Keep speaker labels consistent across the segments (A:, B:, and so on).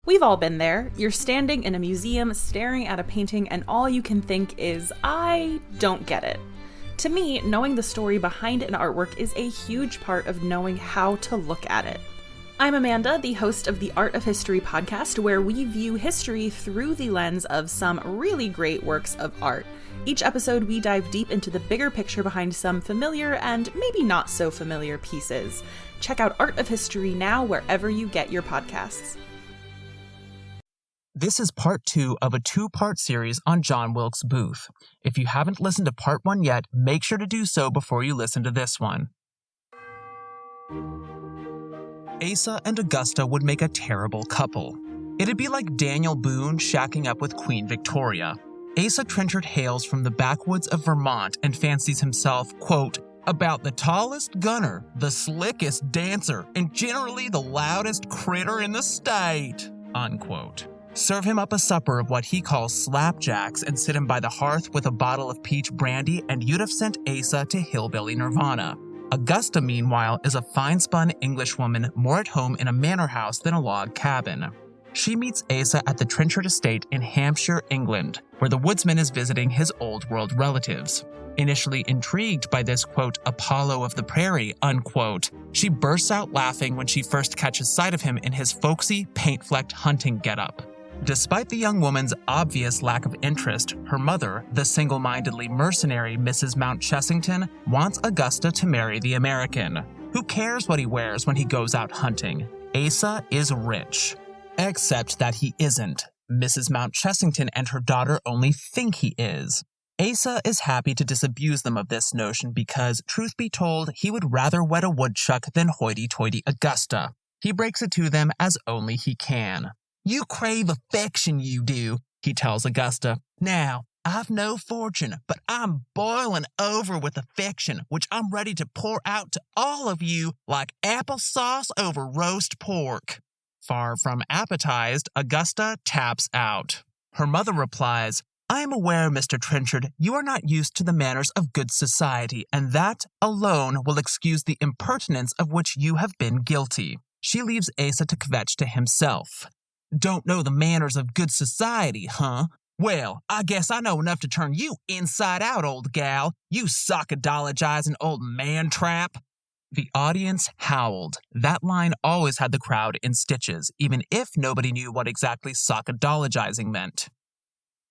A: We've all been there. You're standing in a museum staring at a painting and all you can think is, I don't get it. To me, knowing the story behind an artwork is a huge part of knowing how to look at it. I'm Amanda, the host of the Art of History podcast, where we view history through the lens of some really great works of art. Each episode, we dive deep into the bigger picture behind some familiar and maybe not so familiar pieces. Check out Art of History now wherever you get your podcasts.
B: This is part 2 of a 2-part series on John Wilkes Booth. If you haven't listened to part 1 yet, make sure to do so before you listen to this one. Asa and Augusta would make a terrible couple. It'd be like Daniel Boone shacking up with Queen Victoria. Asa Trenchard hails from the backwoods of Vermont and fancies himself, quote, about the tallest gunner, the slickest dancer, and generally the loudest critter in the state, unquote. Serve him up a supper of what he calls slapjacks and sit him by the hearth with a bottle of peach brandy and you'd have sent Asa to hillbilly nirvana. Augusta, meanwhile, is a fine-spun Englishwoman more at home in a manor house than a log cabin. She meets Asa at the Trenchard estate in Hampshire, England, where the woodsman is visiting his old world relatives. Initially intrigued by this, quote, Apollo of the prairie, unquote, she bursts out laughing when she first catches sight of him in his folksy, paint-flecked hunting getup. Despite the young woman's obvious lack of interest, her mother, the single-mindedly mercenary Mrs. Mount Chessington, wants Augusta to marry the American. Who cares what he wears when he goes out hunting? Asa is rich. Except that he isn't. Mrs. Mount Chessington and her daughter only think he is. Asa is happy to disabuse them of this notion because, truth be told, he would rather wed a woodchuck than hoity-toity Augusta. He breaks it to them as only he can. You crave affection, you do, he tells Augusta. Now, I've no fortune, but I'm boiling over with affection, which I'm ready to pour out to all of you like applesauce over roast pork. Far from appetized, Augusta taps out. Her mother replies, I am aware, Mr. Trenchard, you are not used to the manners of good society, and that alone will excuse the impertinence of which you have been guilty. She leaves Asa to kvetch to himself. Don't know the manners of good society, huh? Well, I guess I know enough to turn you inside out, old gal. You sockadologizing old man-trap. The audience howled. That line always had the crowd in stitches, even if nobody knew what exactly sockadologizing meant.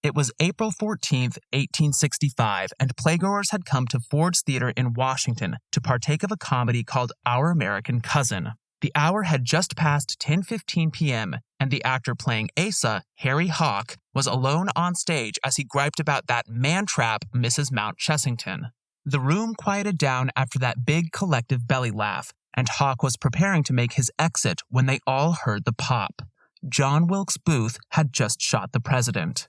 B: It was April 14th, 1865, and playgoers had come to Ford's Theater in Washington to partake of a comedy called Our American Cousin. The hour had just passed 10:15 p.m., and the actor playing Asa, Harry Hawk, was alone on stage as he griped about that man-trap Mrs. Mount Chessington. The room quieted down after that big collective belly laugh, and Hawk was preparing to make his exit when they all heard the pop. John Wilkes Booth had just shot the president.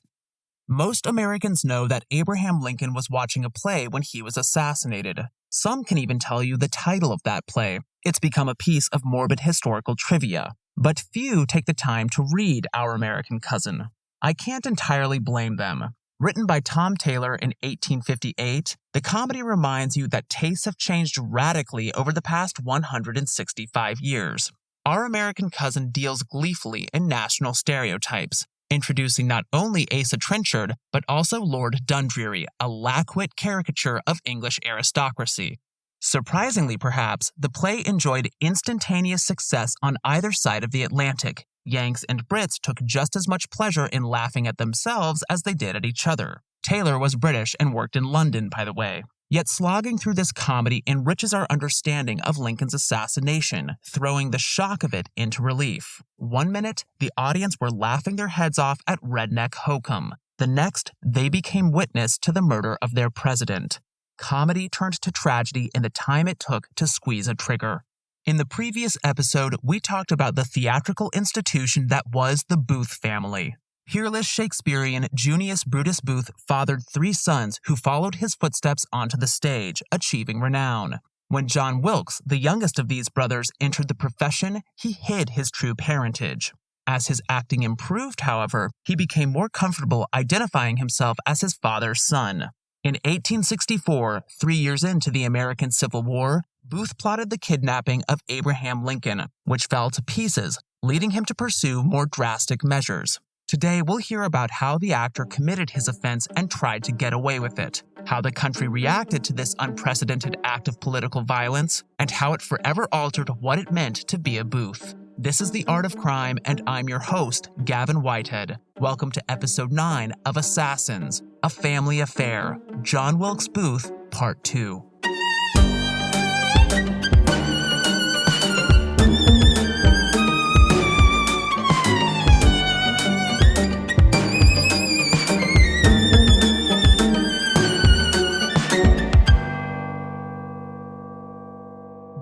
B: Most Americans know that Abraham Lincoln was watching a play when he was assassinated. Some can even tell you the title of that play. It's become a piece of morbid historical trivia. But few take the time to read Our American Cousin. I can't entirely blame them. Written by Tom Taylor in 1858, the comedy reminds you that tastes have changed radically over the past 165 years. Our American Cousin deals gleefully in national stereotypes, introducing not only Asa Trenchard, but also Lord Dundreary, a lackwit caricature of English aristocracy. Surprisingly, perhaps, the play enjoyed instantaneous success on either side of the Atlantic. Yanks and Brits took just as much pleasure in laughing at themselves as they did at each other. Taylor was British and worked in London, by the way. Yet slogging through this comedy enriches our understanding of Lincoln's assassination, throwing the shock of it into relief. One minute, the audience were laughing their heads off at redneck hokum. The next, they became witness to the murder of their president. Comedy turned to tragedy in the time it took to squeeze a trigger. In the previous episode, we talked about the theatrical institution that was the Booth family. Peerless Shakespearean Junius Brutus Booth fathered 3 sons who followed his footsteps onto the stage, achieving renown. When John Wilkes, the youngest of these brothers, entered the profession, he hid his true parentage. As his acting improved, however, he became more comfortable identifying himself as his father's son. In 1864, 3 years into the American Civil War, Booth plotted the kidnapping of Abraham Lincoln, which fell to pieces, leading him to pursue more drastic measures. Today, we'll hear about how the actor committed his offense and tried to get away with it, how the country reacted to this unprecedented act of political violence, and how it forever altered what it meant to be a Booth. This is The Art of Crime, and I'm your host, Gavin Whitehead. Welcome to episode 9 of Assassins, A Family Affair, John Wilkes Booth, Part 2.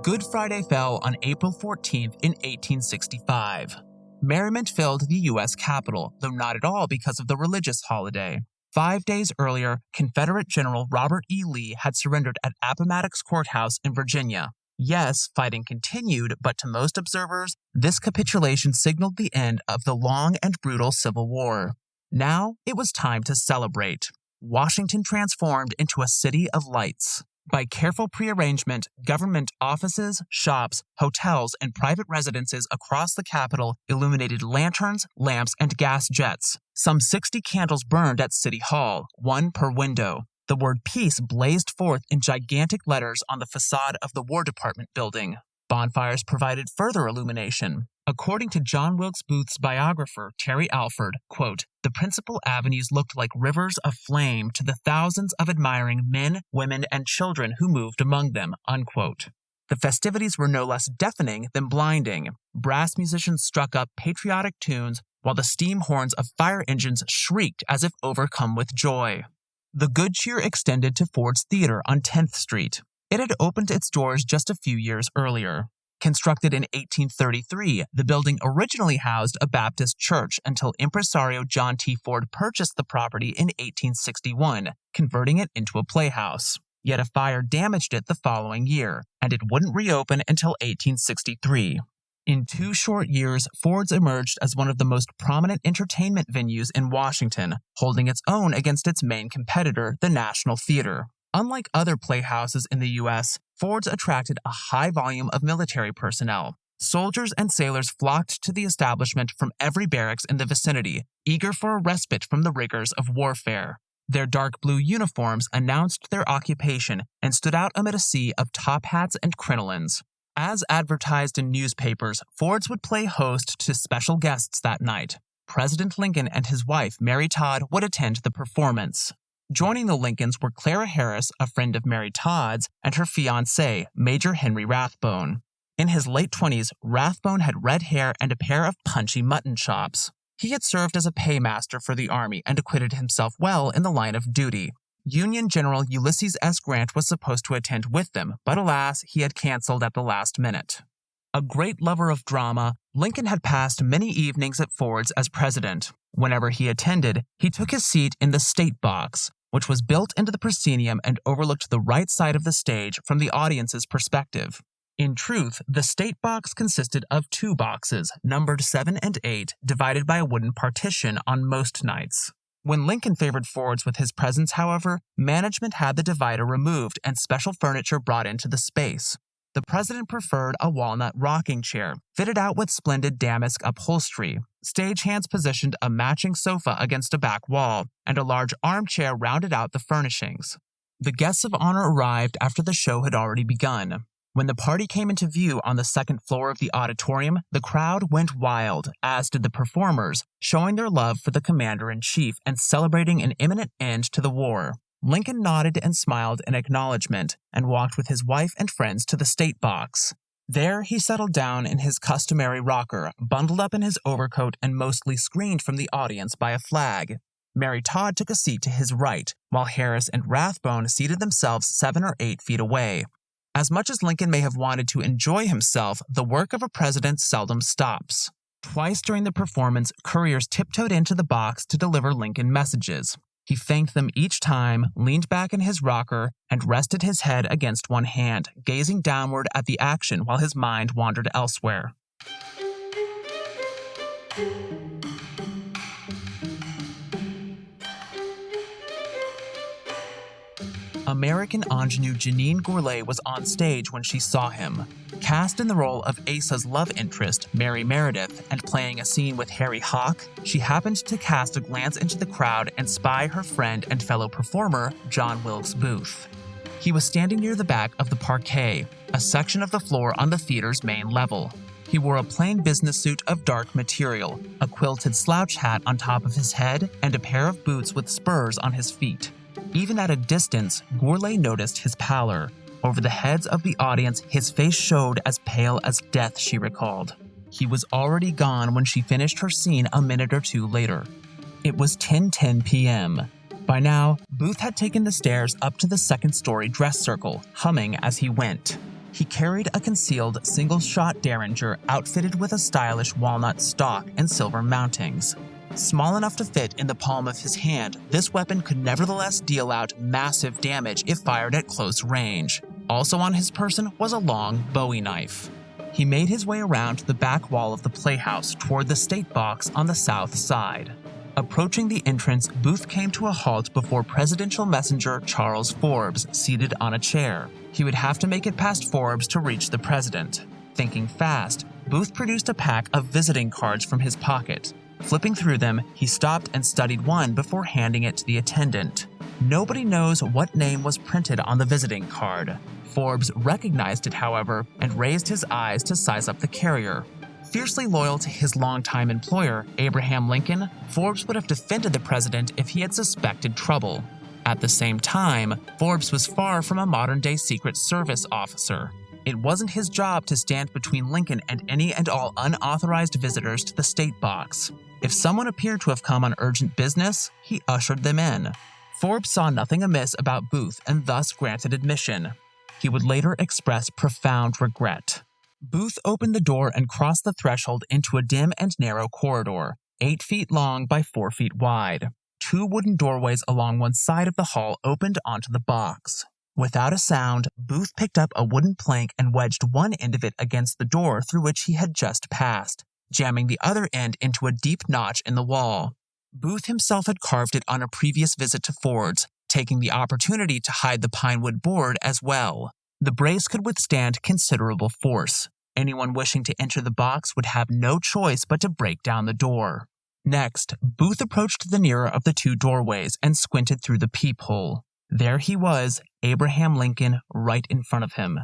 B: Good Friday fell on April 14th in 1865. Merriment filled the U.S. Capitol, though not at all because of the religious holiday. 5 days earlier, Confederate General Robert E. Lee had surrendered at Appomattox Courthouse in Virginia. Yes, fighting continued, but to most observers, this capitulation signaled the end of the long and brutal Civil War. Now, it was time to celebrate. Washington transformed into a city of lights. By careful prearrangement, government offices, shops, hotels, and private residences across the Capitol illuminated lanterns, lamps, and gas jets. Some 60 candles burned at City Hall, one per window. The word peace blazed forth in gigantic letters on the facade of the War Department building. Bonfires provided further illumination. According to John Wilkes Booth's biographer, Terry Alford, quote, "The principal avenues looked like rivers of flame to the thousands of admiring men, women, and children who moved among them," unquote. The festivities were no less deafening than blinding. Brass musicians struck up patriotic tunes, while the steam horns of fire engines shrieked as if overcome with joy. The good cheer extended to Ford's Theater on 10th Street. It had opened its doors just a few years earlier. Constructed in 1833, the building originally housed a Baptist church until impresario John T. Ford purchased the property in 1861, converting it into a playhouse. Yet a fire damaged it the following year, and it wouldn't reopen until 1863. In 2 short years, Ford's emerged as one of the most prominent entertainment venues in Washington, holding its own against its main competitor, the National Theater. Unlike other playhouses in the U.S., Ford's attracted a high volume of military personnel. Soldiers and sailors flocked to the establishment from every barracks in the vicinity, eager for a respite from the rigors of warfare. Their dark blue uniforms announced their occupation and stood out amid a sea of top hats and crinolines. As advertised in newspapers, Ford's would play host to special guests that night. President Lincoln and his wife, Mary Todd, would attend the performance. Joining the Lincolns were Clara Harris, a friend of Mary Todd's, and her fiancé, Major Henry Rathbone. In his late 20s, Rathbone had red hair and a pair of punchy mutton chops. He had served as a paymaster for the Army and acquitted himself well in the line of duty. Union General Ulysses S. Grant was supposed to attend with them, but alas, he had canceled at the last minute. A great lover of drama, Lincoln had passed many evenings at Ford's as president. Whenever he attended, he took his seat in the State Box, which was built into the proscenium and overlooked the right side of the stage from the audience's perspective. In truth, the State Box consisted of 2 boxes, numbered 7 and 8, divided by a wooden partition on most nights. When Lincoln favored Ford's with his presence, however, management had the divider removed and special furniture brought into the space. The president preferred a walnut rocking chair, fitted out with splendid damask upholstery. Stagehands positioned a matching sofa against a back wall, and a large armchair rounded out the furnishings. The guests of honor arrived after the show had already begun. When the party came into view on the second floor of the auditorium, the crowd went wild, as did the performers, showing their love for the commander-in-chief and celebrating an imminent end to the war. Lincoln nodded and smiled in acknowledgement and walked with his wife and friends to the State Box. There he settled down in his customary rocker, bundled up in his overcoat and mostly screened from the audience by a flag. Mary Todd took a seat to his right, while Harris and Rathbone seated themselves 7 or 8 feet away. As much as Lincoln may have wanted to enjoy himself, the work of a president seldom stops. Twice during the performance, couriers tiptoed into the box to deliver Lincoln messages. He thanked them each time, leaned back in his rocker, and rested his head against one hand, gazing downward at the action while his mind wandered elsewhere. A American ingenue Janine Gourlay was on stage when she saw him. Cast in the role of Asa's love interest, Mary Meredith, and playing a scene with Harry Hawk, she happened to cast a glance into the crowd and spy her friend and fellow performer, John Wilkes Booth. He was standing near the back of the parquet, a section of the floor on the theater's main level. He wore a plain business suit of dark material, a quilted slouch hat on top of his head, and a pair of boots with spurs on his feet. Even at a distance, Gourlay noticed his pallor. Over the heads of the audience, his face showed as pale as death, she recalled. He was already gone when she finished her scene a minute or two later. It was 10:10 p.m. By now, Booth had taken the stairs up to the second-story dress circle, humming as he went. He carried a concealed single-shot derringer outfitted with a stylish walnut stock and silver mountings. Small enough to fit in the palm of his hand, this weapon could nevertheless deal out massive damage if fired at close range. Also on his person was a long Bowie knife. He made his way around the back wall of the playhouse toward the state box on the south side. Approaching the entrance, Booth came to a halt before presidential messenger Charles Forbes, seated on a chair. He would have to make it past Forbes to reach the president. Thinking fast, Booth produced a pack of visiting cards from his pocket. Flipping through them, he stopped and studied one before handing it to the attendant. Nobody knows what name was printed on the visiting card. Forbes recognized it, however, and raised his eyes to size up the carrier. Fiercely loyal to his longtime employer, Abraham Lincoln, Forbes would have defended the president if he had suspected trouble. At the same time, Forbes was far from a modern-day Secret Service officer. It wasn't his job to stand between Lincoln and any and all unauthorized visitors to the state box. If someone appeared to have come on urgent business, he ushered them in. Forbes saw nothing amiss about Booth and thus granted admission. He would later express profound regret. Booth opened the door and crossed the threshold into a dim and narrow corridor, 8 feet long by 4 feet wide. 2 wooden doorways along one side of the hall opened onto the box. Without a sound, Booth picked up a wooden plank and wedged one end of it against the door through which he had just passed, jamming the other end into a deep notch in the wall. Booth himself had carved it on a previous visit to Ford's, taking the opportunity to hide the pine wood board as well. The brace could withstand considerable force. Anyone wishing to enter the box would have no choice but to break down the door. Next, Booth approached the nearer of the 2 doorways and squinted through the peephole. There he was, Abraham Lincoln, right in front of him.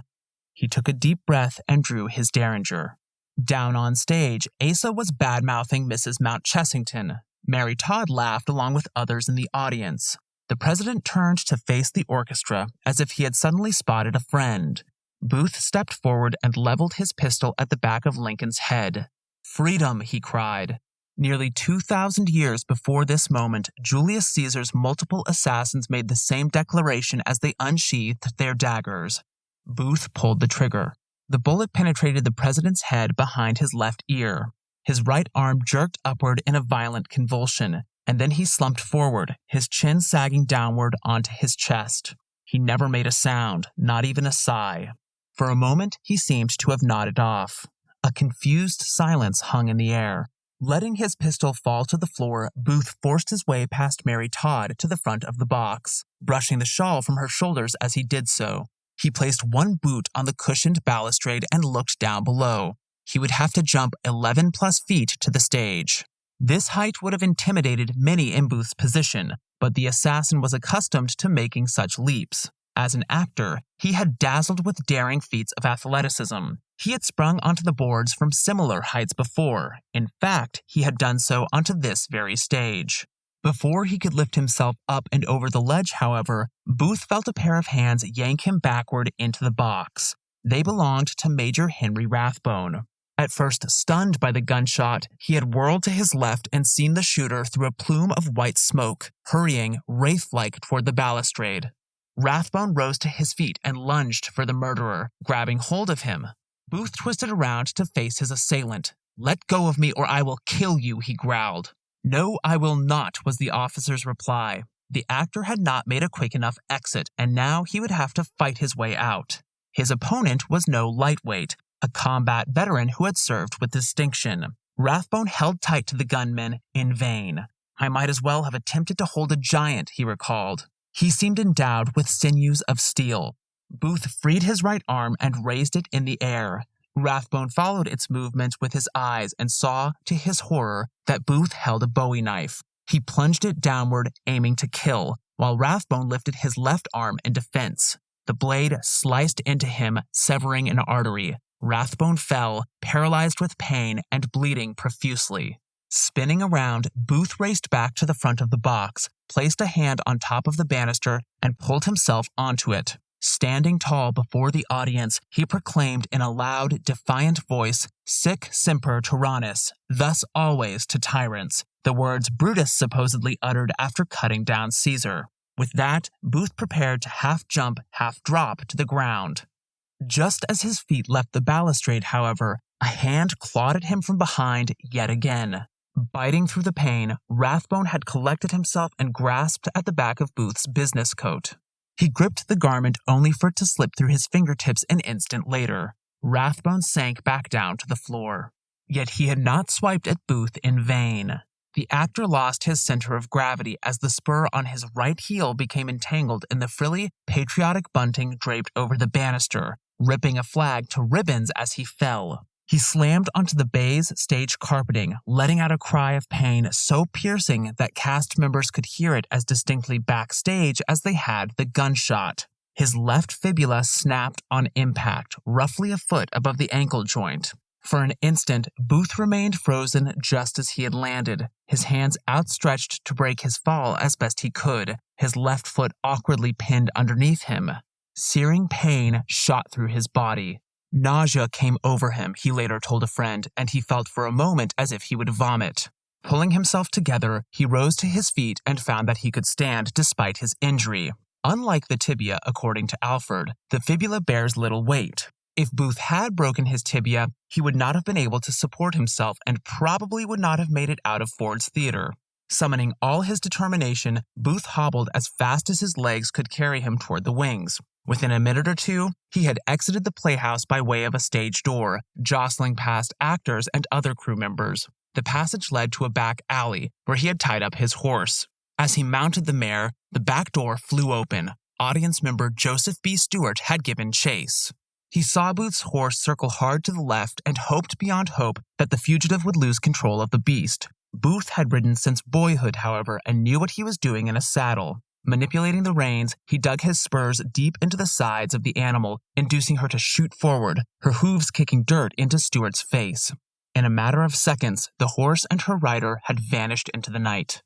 B: He took a deep breath and drew his derringer. Down on stage, Asa was bad-mouthing Mrs. Mount Chessington. Mary Todd laughed along with others in the audience. The president turned to face the orchestra as if he had suddenly spotted a friend. Booth stepped forward and leveled his pistol at the back of Lincoln's head. "Freedom," he cried. Nearly 2,000 years before this moment, Julius Caesar's multiple assassins made the same declaration as they unsheathed their daggers. Booth pulled the trigger. The bullet penetrated the president's head behind his left ear. His right arm jerked upward in a violent convulsion, and then he slumped forward, his chin sagging downward onto his chest. He never made a sound, not even a sigh. For a moment, he seemed to have nodded off. A confused silence hung in the air. Letting his pistol fall to the floor, Booth forced his way past Mary Todd to the front of the box, brushing the shawl from her shoulders as he did so. He placed one boot on the cushioned balustrade and looked down below. He would have to jump 11+ feet to the stage. This height would have intimidated many in Booth's position, but the assassin was accustomed to making such leaps. As an actor, he had dazzled with daring feats of athleticism. He had sprung onto the boards from similar heights before. In fact, he had done so onto this very stage. Before he could lift himself up and over the ledge, however, Booth felt a pair of hands yank him backward into the box. They belonged to Major Henry Rathbone. At first stunned by the gunshot, he had whirled to his left and seen the shooter through a plume of white smoke, hurrying wraith-like toward the balustrade. Rathbone rose to his feet and lunged for the murderer, grabbing hold of him. Booth twisted around to face his assailant. "Let go of me or I will kill you," he growled. "No, I will not," was the officer's reply. The actor had not made a quick enough exit, and now he would have to fight his way out. His opponent was no lightweight, a combat veteran who had served with distinction. Rathbone held tight to the gunman in vain. "I might as well have attempted to hold a giant," he recalled. He seemed endowed with sinews of steel. Booth freed his right arm and raised it in the air. Rathbone followed its movement with his eyes and saw, to his horror, that Booth held a bowie knife. He plunged it downward, aiming to kill, while Rathbone lifted his left arm in defense. The blade sliced into him, severing an artery. Rathbone fell, paralyzed with pain and bleeding profusely. Spinning around, Booth raced back to the front of the box, placed a hand on top of the banister, and pulled himself onto it. Standing tall before the audience, he proclaimed in a loud, defiant voice, "Sic semper tyrannis," thus always to tyrants, the words Brutus supposedly uttered after cutting down Caesar. With that, Booth prepared to half jump, half drop to the ground. Just as his feet left the balustrade, however, a hand clawed at him from behind yet again. Biting through the pain, Rathbone had collected himself and grasped at the back of Booth's business coat. He gripped the garment only for it to slip through his fingertips an instant later. Rathbone sank back down to the floor. Yet he had not swiped at Booth in vain. The actor lost his center of gravity as the spur on his right heel became entangled in the frilly, patriotic bunting draped over the banister, ripping a flag to ribbons as he fell. He slammed onto the baize stage carpeting, letting out a cry of pain so piercing that cast members could hear it as distinctly backstage as they had the gunshot. His left fibula snapped on impact, roughly a foot above the ankle joint. For an instant, Booth remained frozen just as he had landed, his hands outstretched to break his fall as best he could, his left foot awkwardly pinned underneath him. Searing pain shot through his body. Nausea came over him, he later told a friend, and he felt for a moment as if he would vomit. Pulling himself together, he rose to his feet and found that he could stand despite his injury. Unlike the tibia, according to Alford, the fibula bears little weight. If Booth had broken his tibia, he would not have been able to support himself and probably would not have made it out of Ford's Theater. Summoning all his determination, Booth hobbled as fast as his legs could carry him toward the wings. Within a minute or two, he had exited the playhouse by way of a stage door, jostling past actors and other crew members. The passage led to a back alley, where he had tied up his horse. As he mounted the mare, the back door flew open. Audience member Joseph B. Stewart had given chase. He saw Booth's horse circle hard to the left and hoped beyond hope that the fugitive would lose control of the beast. Booth had ridden since boyhood, however, and knew what he was doing in a saddle. Manipulating the reins, he dug his spurs deep into the sides of the animal, inducing her to shoot forward, her hooves kicking dirt into Stewart's face. In a matter of seconds, the horse and her rider had vanished into the night.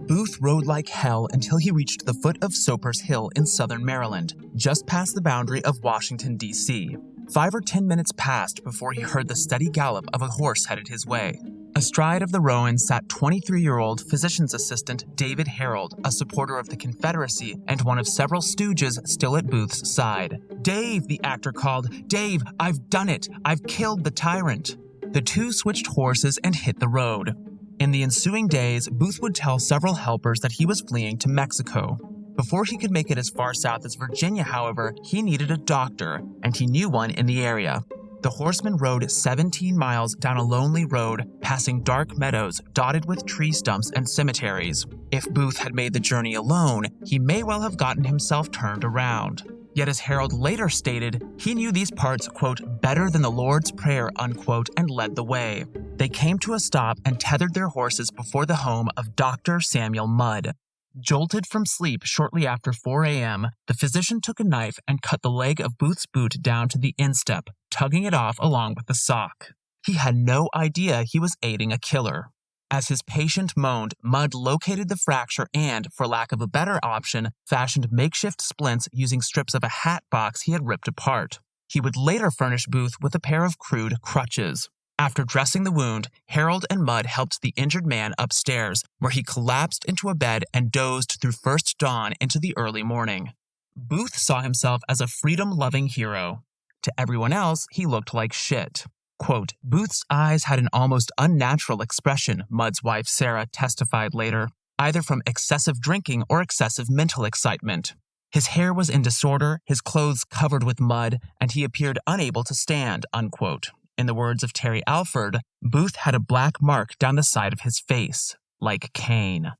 B: Booth rode like hell until he reached the foot of Soper's Hill in southern Maryland, just past the boundary of Washington, D.C. 5 or 10 minutes passed before he heard the steady gallop of a horse headed his way. Astride of the roan sat 23-year-old physician's assistant David Harold, a supporter of the Confederacy and one of several stooges still at Booth's side. "Dave," the actor called, "Dave, I've done it! I've killed the tyrant!" The two switched horses and hit the road. In the ensuing days, Booth would tell several helpers that he was fleeing to Mexico. Before he could make it as far south as Virginia, however, he needed a doctor, and he knew one in the area. The horseman rode 17 miles down a lonely road, passing dark meadows dotted with tree stumps and cemeteries. If Booth had made the journey alone, he may well have gotten himself turned around. Yet as Harold later stated, he knew these parts, quote, better than the Lord's Prayer, unquote, and led the way. They came to a stop and tethered their horses before the home of Dr. Samuel Mudd. Jolted from sleep shortly after 4 a.m., the physician took a knife and cut the leg of Booth's boot down to the instep, tugging it off along with the sock. He had no idea he was aiding a killer. As his patient moaned, Mudd located the fracture and, for lack of a better option, fashioned makeshift splints using strips of a hat box he had ripped apart. He would later furnish Booth with a pair of crude crutches. After dressing the wound, Harold and Mudd helped the injured man upstairs, where he collapsed into a bed and dozed through first dawn into the early morning. Booth saw himself as a freedom-loving hero. To everyone else, he looked like shit. Quote, Booth's eyes had an almost unnatural expression, Mudd's wife Sarah testified later, either from excessive drinking or excessive mental excitement. His hair was in disorder, his clothes covered with mud, and he appeared unable to stand, unquote. In the words of Terry Alford, Booth had a black mark down the side of his face, like Cain.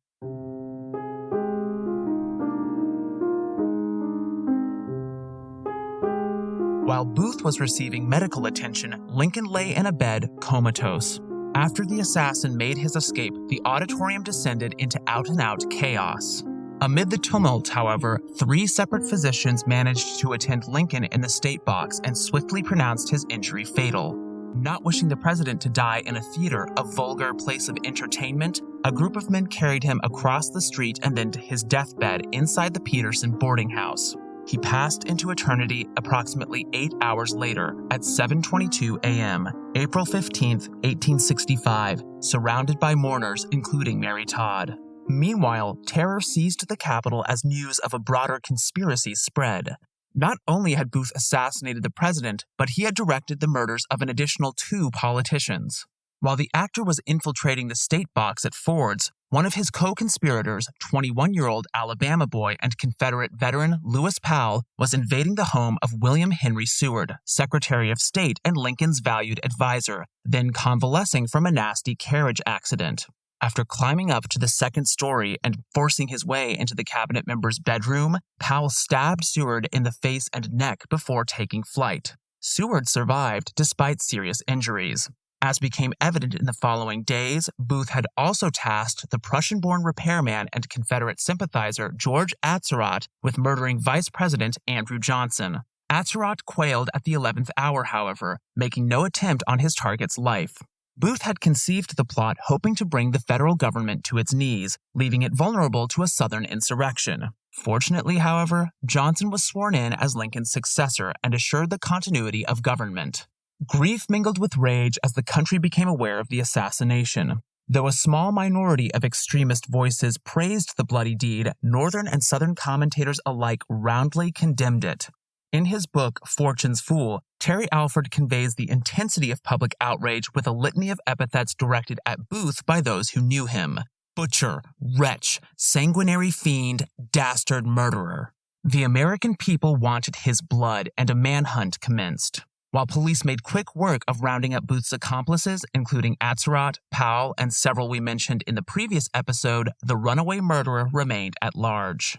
B: While Booth was receiving medical attention, Lincoln lay in a bed, comatose. After the assassin made his escape, the auditorium descended into out-and-out chaos. Amid the tumult, however, 3 separate physicians managed to attend Lincoln in the state box and swiftly pronounced his injury fatal. Not wishing the president to die in a theater, a vulgar place of entertainment, a group of men carried him across the street and then to his deathbed inside the Peterson boarding house. He passed into eternity approximately 8 hours later at 7:22 a.m., April 15, 1865, surrounded by mourners, including Mary Todd. Meanwhile, terror seized the Capitol as news of a broader conspiracy spread. Not only had Booth assassinated the president, but he had directed the murders of an additional 2 politicians. While the actor was infiltrating the state box at Ford's, one of his co-conspirators, 21-year-old Alabama boy and Confederate veteran Lewis Powell, was invading the home of William Henry Seward, Secretary of State and Lincoln's valued advisor, then convalescing from a nasty carriage accident. After climbing up to the 2nd story and forcing his way into the cabinet member's bedroom, Powell stabbed Seward in the face and neck before taking flight. Seward survived despite serious injuries. As became evident in the following days, Booth had also tasked the Prussian-born repairman and Confederate sympathizer George Atzerodt with murdering Vice President Andrew Johnson. Atzerodt quailed at the 11th hour, however, making no attempt on his target's life. Booth had conceived the plot hoping to bring the federal government to its knees, leaving it vulnerable to a Southern insurrection. Fortunately, however, Johnson was sworn in as Lincoln's successor and assured the continuity of government. Grief mingled with rage as the country became aware of the assassination. Though a small minority of extremist voices praised the bloody deed, Northern and Southern commentators alike roundly condemned it. In his book, Fortune's Fool, Terry Alford conveys the intensity of public outrage with a litany of epithets directed at Booth by those who knew him. Butcher, wretch, sanguinary fiend, dastard murderer. The American people wanted his blood, and a manhunt commenced. While police made quick work of rounding up Booth's accomplices, including Atzerodt, Powell, and several we mentioned in the previous episode, the runaway murderer remained at large.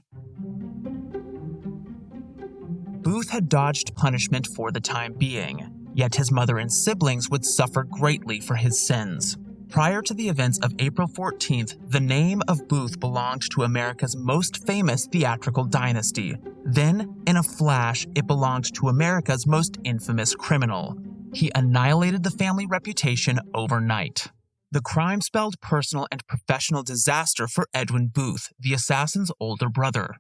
B: Booth had dodged punishment for the time being, yet his mother and siblings would suffer greatly for his sins. Prior to the events of April 14th, the name of Booth belonged to America's most famous theatrical dynasty. Then, in a flash, it belonged to America's most infamous criminal. He annihilated the family reputation overnight. The crime spelled personal and professional disaster for Edwin Booth, the assassin's older brother.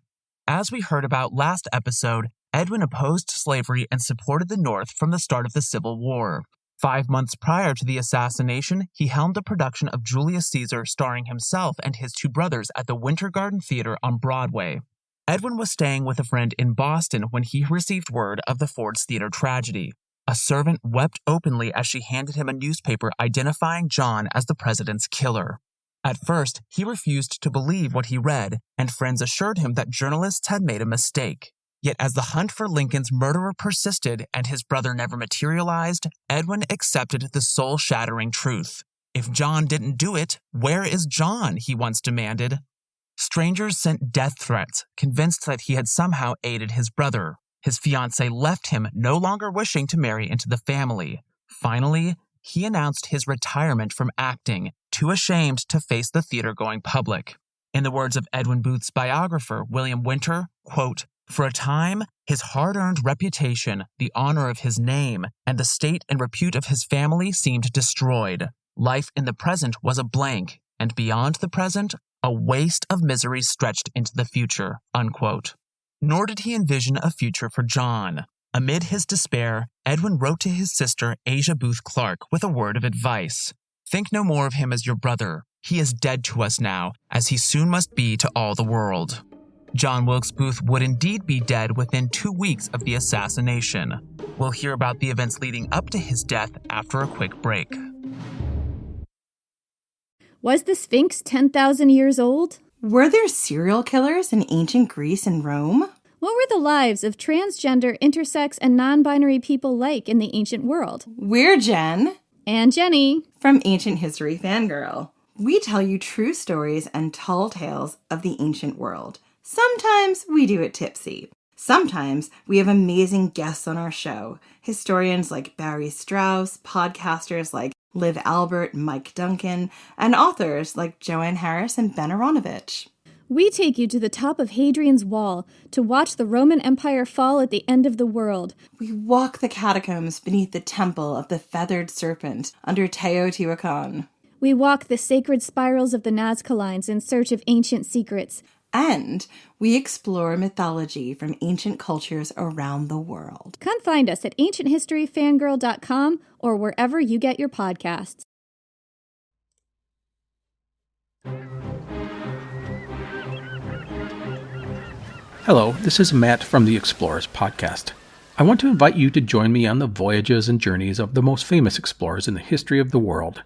B: As we heard about last episode, Edwin opposed slavery and supported the North from the start of the Civil War. 5 months prior to the assassination, he helmed a production of Julius Caesar starring himself and his 2 brothers at the Winter Garden Theater on Broadway. Edwin was staying with a friend in Boston when he received word of the Ford's Theater tragedy. A servant wept openly as she handed him a newspaper identifying John as the president's killer. At first, he refused to believe what he read, and friends assured him that journalists had made a mistake. Yet as the hunt for Lincoln's murderer persisted and his brother never materialized, Edwin accepted the soul-shattering truth. If John didn't do it, where is John? He once demanded. Strangers sent death threats, convinced that he had somehow aided his brother. His fiancée left him, no longer wishing to marry into the family. Finally, he announced his retirement from acting, too ashamed to face the theater-going public. In the words of Edwin Booth's biographer, William Winter, quote, "For a time, his hard-earned reputation, the honor of his name, and the state and repute of his family seemed destroyed. Life in the present was a blank, and beyond the present, a waste of misery stretched into the future," unquote. Nor did he envision a future for John. Amid his despair, Edwin wrote to his sister Asia Booth Clark with a word of advice. "Think no more of him as your brother. He is dead to us now, as he soon must be to all the world." John Wilkes Booth would indeed be dead within 2 weeks of the assassination. We'll hear about the events leading up to his death after a quick break.
C: Was the Sphinx 10,000 years old?
D: Were there serial killers in ancient Greece and Rome?
C: What were the lives of transgender, intersex, and non-binary people like in the ancient world?
D: We're Jen.
C: And Jenny.
D: From Ancient History Fangirl. We tell you true stories and tall tales of the ancient world. Sometimes we do it tipsy. Sometimes we have amazing guests on our show. Historians like Barry Strauss, podcasters like Liv Albert, Mike Duncan, and authors like Joanne Harris and Ben Aronovich.
C: We take you to the top of Hadrian's Wall to watch the Roman Empire fall at the end of the world.
D: We walk the catacombs beneath the temple of the feathered serpent under Teotihuacan.
C: We walk the sacred spirals of the Nazca Lines in search of ancient secrets.
D: And we explore mythology from ancient cultures around the world.
C: Come find us at ancienthistoryfangirl.com or wherever you get your podcasts.
E: Hello, this is Matt from the Explorers Podcast. I want to invite you to join me on the voyages and journeys of the most famous explorers in the history of the world.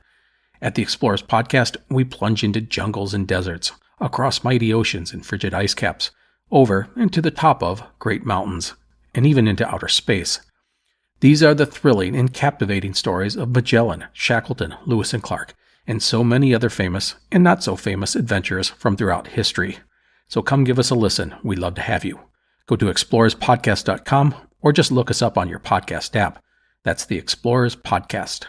E: At the Explorers Podcast, we plunge into jungles and deserts, across mighty oceans and frigid ice caps, over and to the top of great mountains, and even into outer space. These are the thrilling and captivating stories of Magellan, Shackleton, Lewis and Clark, and so many other famous and not so famous adventurers from throughout history. So come give us a listen. We'd love to have you. Go to explorerspodcast.com or just look us up on your podcast app. That's the Explorers Podcast.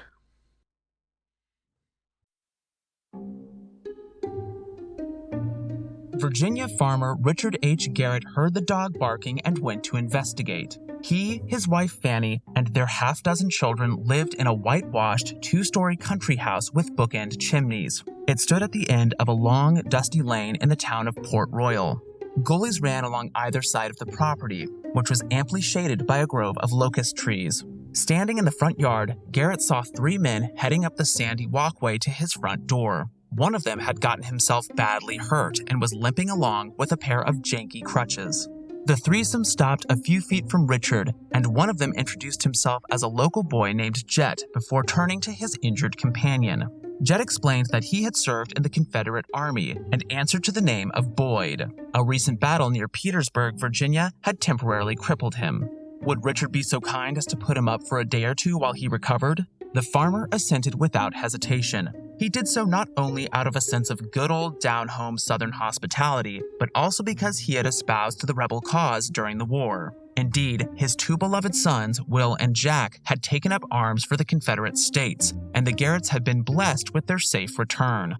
B: Virginia farmer Richard H. Garrett heard the dog barking and went to investigate. He, his wife Fanny, and their half-dozen children lived in a whitewashed, two-story country house with bookend chimneys. It stood at the end of a long, dusty lane in the town of Port Royal. Gullies ran along either side of the property, which was amply shaded by a grove of locust trees. Standing in the front yard, Garrett saw three men heading up the sandy walkway to his front door. One of them had gotten himself badly hurt and was limping along with a pair of janky crutches. The threesome stopped a few feet from Richard, and one of them introduced himself as a local boy named Jet before turning to his injured companion. Jet explained that he had served in the Confederate Army and answered to the name of Boyd. A recent battle near Petersburg, Virginia, had temporarily crippled him. Would Richard be so kind as to put him up for a day or two while he recovered? The farmer assented without hesitation. He did so not only out of a sense of good old down-home Southern hospitality, but also because he had espoused the rebel cause during the war. Indeed, his two beloved sons, Will and Jack, had taken up arms for the Confederate States, and the Garretts had been blessed with their safe return.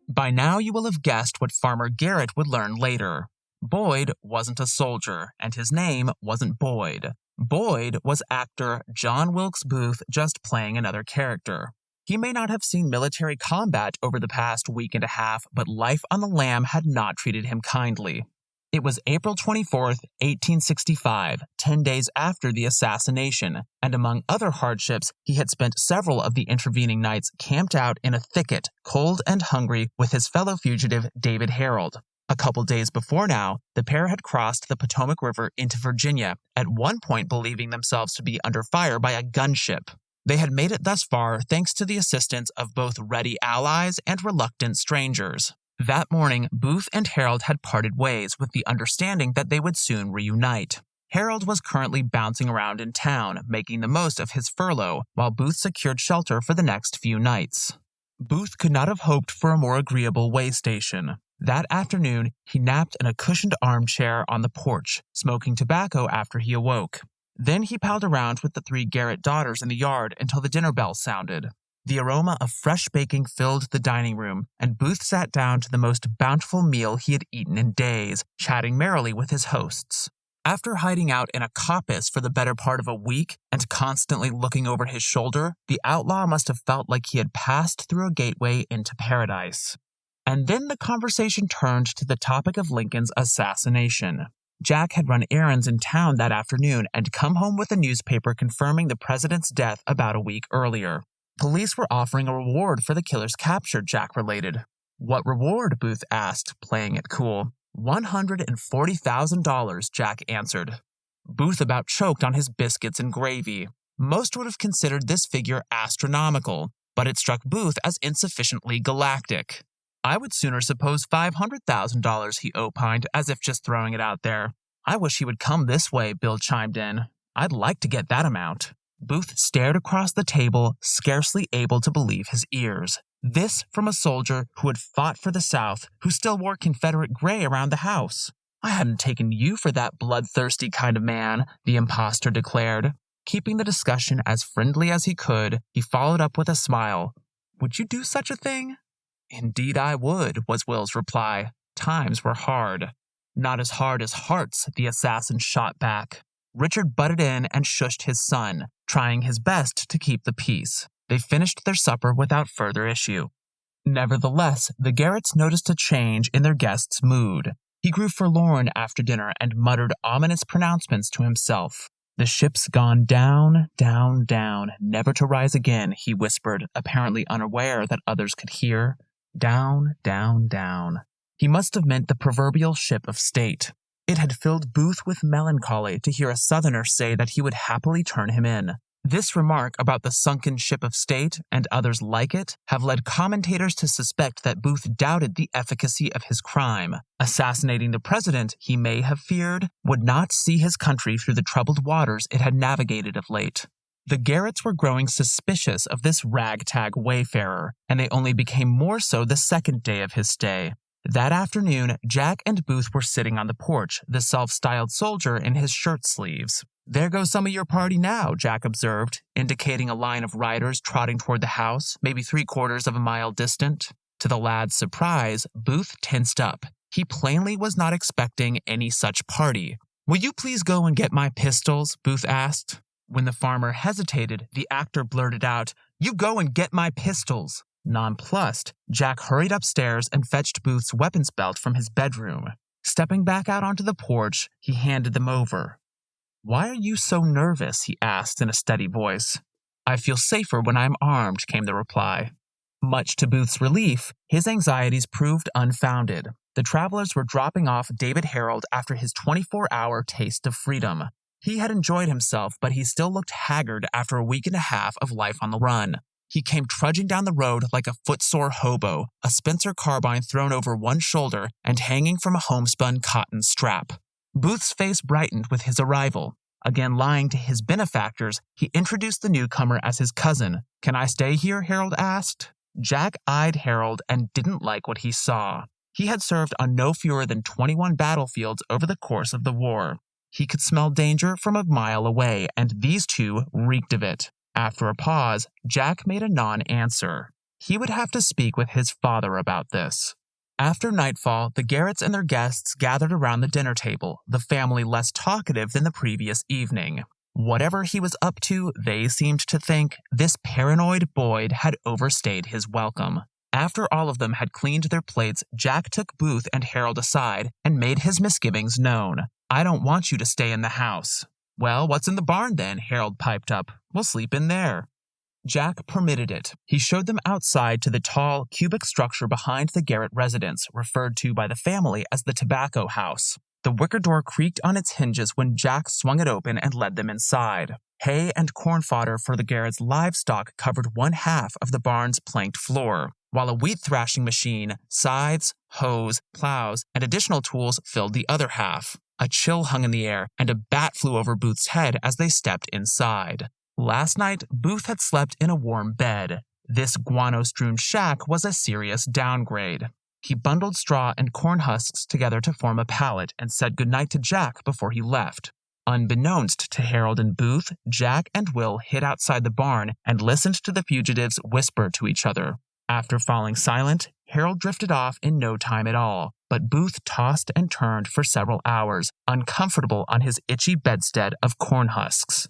B: By now you will have guessed what Farmer Garrett would learn later. Boyd wasn't a soldier, and his name wasn't Boyd. Boyd was actor John Wilkes Booth just playing another character. He may not have seen military combat over the past week and a half, but life on the lam had not treated him kindly. It was April 24th, 1865, 10 days after the assassination, and among other hardships, he had spent several of the intervening nights camped out in a thicket, cold and hungry, with his fellow fugitive David Harold. A couple days before now, the pair had crossed the Potomac River into Virginia, at one point believing themselves to be under fire by a gunship. They had made it thus far thanks to the assistance of both ready allies and reluctant strangers. That morning, Booth and Harold had parted ways with the understanding that they would soon reunite. Harold was currently bouncing around in town, making the most of his furlough, while Booth secured shelter for the next few nights. Booth could not have hoped for a more agreeable way station. That afternoon, he napped in a cushioned armchair on the porch, smoking tobacco after he awoke. Then he palled around with the three Garrett daughters in the yard until the dinner bell sounded. The aroma of fresh baking filled the dining room, and Booth sat down to the most bountiful meal he had eaten in days, chatting merrily with his hosts. After hiding out in a coppice for the better part of a week and constantly looking over his shoulder, the outlaw must have felt like he had passed through a gateway into paradise. And then the conversation turned to the topic of Lincoln's assassination. Jack had run errands in town that afternoon and come home with a newspaper confirming the president's death about a week earlier. Police were offering a reward for the killer's capture, Jack related. What reward? Booth asked, playing it cool. $140,000, Jack answered. Booth about choked on his biscuits and gravy. Most would have considered this figure astronomical, but it struck Booth as insufficiently galactic. I would sooner suppose $500,000, he opined, as if just throwing it out there. I wish he would come this way, Bill chimed in. I'd like to get that amount. Booth stared across the table, scarcely able to believe his ears. This from a soldier who had fought for the South, who still wore Confederate gray around the house. I hadn't taken you for that bloodthirsty kind of man, the impostor declared. Keeping the discussion as friendly as he could, he followed up with a smile. Would you do such a thing? Indeed I would, was Will's reply. Times were hard. Not as hard as hearts, the assassin shot back. Richard butted in and shushed his son, trying his best to keep the peace. They finished their supper without further issue. Nevertheless, the Garretts noticed a change in their guest's mood. He grew forlorn after dinner and muttered ominous pronouncements to himself. The ship's gone down, down, down, never to rise again, he whispered, apparently unaware that others could hear. Down, down, down. He must have meant the proverbial ship of state. It had filled Booth with melancholy to hear a Southerner say that he would happily turn him in. This remark about the sunken ship of state, and others like it, have led commentators to suspect that Booth doubted the efficacy of his crime. Assassinating the president, he may have feared, would not see his country through the troubled waters it had navigated of late. The Garretts were growing suspicious of this ragtag wayfarer, and they only became more so the second day of his stay. That afternoon, Jack and Booth were sitting on the porch, the self-styled soldier in his shirt sleeves. There goes some of your party now, Jack observed, indicating a line of riders trotting toward the house, maybe 3/4 of a mile distant. To the lad's surprise, Booth tensed up. He plainly was not expecting any such party. Will you please go and get my pistols? Booth asked. When the farmer hesitated, the actor blurted out, You go and get my pistols. Nonplussed, Jack hurried upstairs and fetched Booth's weapons belt from his bedroom. Stepping back out onto the porch, he handed them over. Why are you so nervous? He asked in a steady voice. I feel safer when I'm armed, came the reply. Much to Booth's relief, his anxieties proved unfounded. The travelers were dropping off David Harold after his 24-hour taste of freedom. He had enjoyed himself, but he still looked haggard after a week and a half of life on the run. He came trudging down the road like a footsore hobo, a Spencer carbine thrown over one shoulder and hanging from a homespun cotton strap. Booth's face brightened with his arrival. Again lying to his benefactors, he introduced the newcomer as his cousin. Can I stay here? Harold asked. Jack eyed Harold and didn't like what he saw. He had served on no fewer than 21 battlefields over the course of the war. He could smell danger from a mile away, and these two reeked of it. After a pause, Jack made a non-answer. He would have to speak with his father about this. After nightfall, the Garretts and their guests gathered around the dinner table, the family less talkative than the previous evening. Whatever he was up to, they seemed to think, this paranoid Boyd had overstayed his welcome. After all of them had cleaned their plates, Jack took Booth and Harold aside and made his misgivings known. I don't want you to stay in the house. Well, what's in the barn then? Harold piped up. We'll sleep in there. Jack permitted it. He showed them outside to the tall, cubic structure behind the Garrett residence, referred to by the family as the tobacco house. The wicker door creaked on its hinges when Jack swung it open and led them inside. Hay and corn fodder for the Garrett's livestock covered one half of the barn's planked floor, while a wheat thrashing machine, scythes, hoes, plows, and additional tools filled the other half. A chill hung in the air, and a bat flew over Booth's head as they stepped inside. Last night, Booth had slept in a warm bed. This guano-strewn shack was a serious downgrade. He bundled straw and corn husks together to form a pallet and said goodnight to Jack before he left. Unbeknownst to Harold and Booth, Jack and Will hid outside the barn and listened to the fugitives whisper to each other. After falling silent, Harold drifted off in no time at all, but Booth tossed and turned for several hours, uncomfortable on his itchy bedstead of corn husks.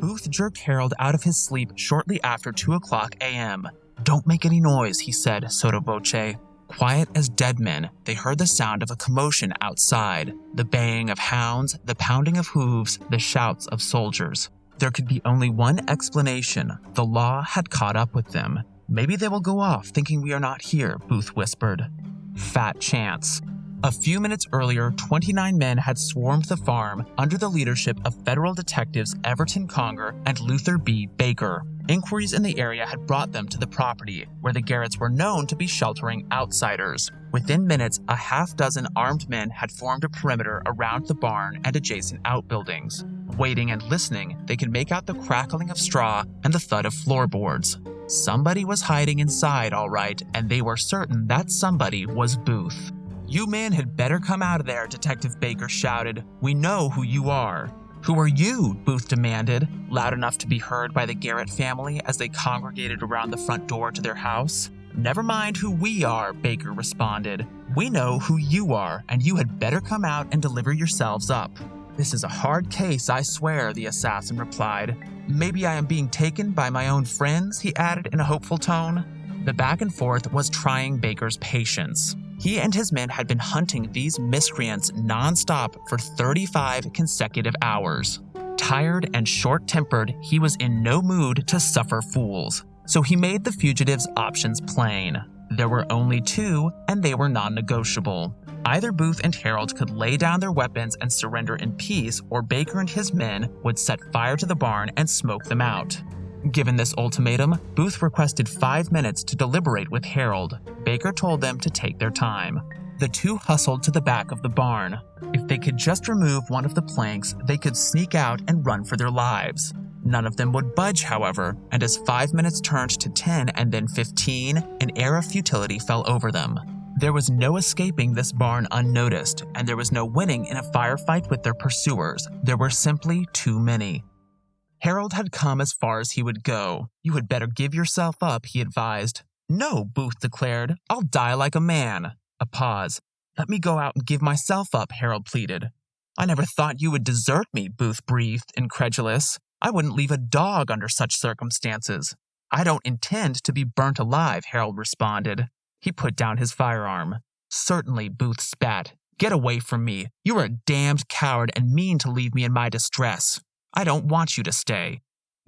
B: Booth jerked Harold out of his sleep shortly after 2:00 a.m. Don't make any noise, he said, sotto voce. Quiet as dead men, they heard the sound of a commotion outside, the baying of hounds, the pounding of hooves, the shouts of soldiers. There could be only one explanation. The law had caught up with them. Maybe they will go off thinking we are not here, Booth whispered. Fat chance. A few minutes earlier, 29 men had swarmed the farm under the leadership of federal detectives Everton Conger and Luther B. Baker. Inquiries in the area had brought them to the property, where the Garretts were known to be sheltering outsiders. Within minutes, a half-dozen armed men had formed a perimeter around the barn and adjacent outbuildings. Waiting and listening, they could make out the crackling of straw and the thud of floorboards. Somebody was hiding inside, all right, and they were certain that somebody was Booth. "You men had better come out of there," Detective Baker shouted. "We know who you are." "Who are you?" Booth demanded, loud enough to be heard by the Garrett family as they congregated around the front door to their house. "Never mind who we are," Baker responded. "We know who you are, and you had better come out and deliver yourselves up." "This is a hard case, I swear," the assassin replied. "Maybe I am being taken by my own friends," he added in a hopeful tone. The back and forth was trying Baker's patience. He and his men had been hunting these miscreants nonstop for 35 consecutive hours. Tired and short-tempered, he was in no mood to suffer fools. So he made the fugitives' options plain. There were only two, and they were non-negotiable. Either Booth and Harold could lay down their weapons and surrender in peace, or Baker and his men would set fire to the barn and smoke them out. Given this ultimatum, Booth requested 5 minutes to deliberate with Harold. Baker told them to take their time. The two hustled to the back of the barn. If they could just remove one of the planks, they could sneak out and run for their lives. None of them would budge, however, and as 5 minutes turned to 10 and then 15, an air of futility fell over them. There was no escaping this barn unnoticed, and there was no winning in a firefight with their pursuers. There were simply too many. Harold had come as far as he would go. "You had better give yourself up," he advised. "No," Booth declared. "I'll die like a man." A pause. "Let me go out and give myself up," Harold pleaded. "I never thought you would desert me," Booth breathed, incredulous. "I wouldn't leave a dog under such circumstances." "I don't intend to be burnt alive," Harold responded. He put down his firearm. "Certainly," Booth spat. "Get away from me. You are a damned coward and mean to leave me in my distress. I don't want you to stay."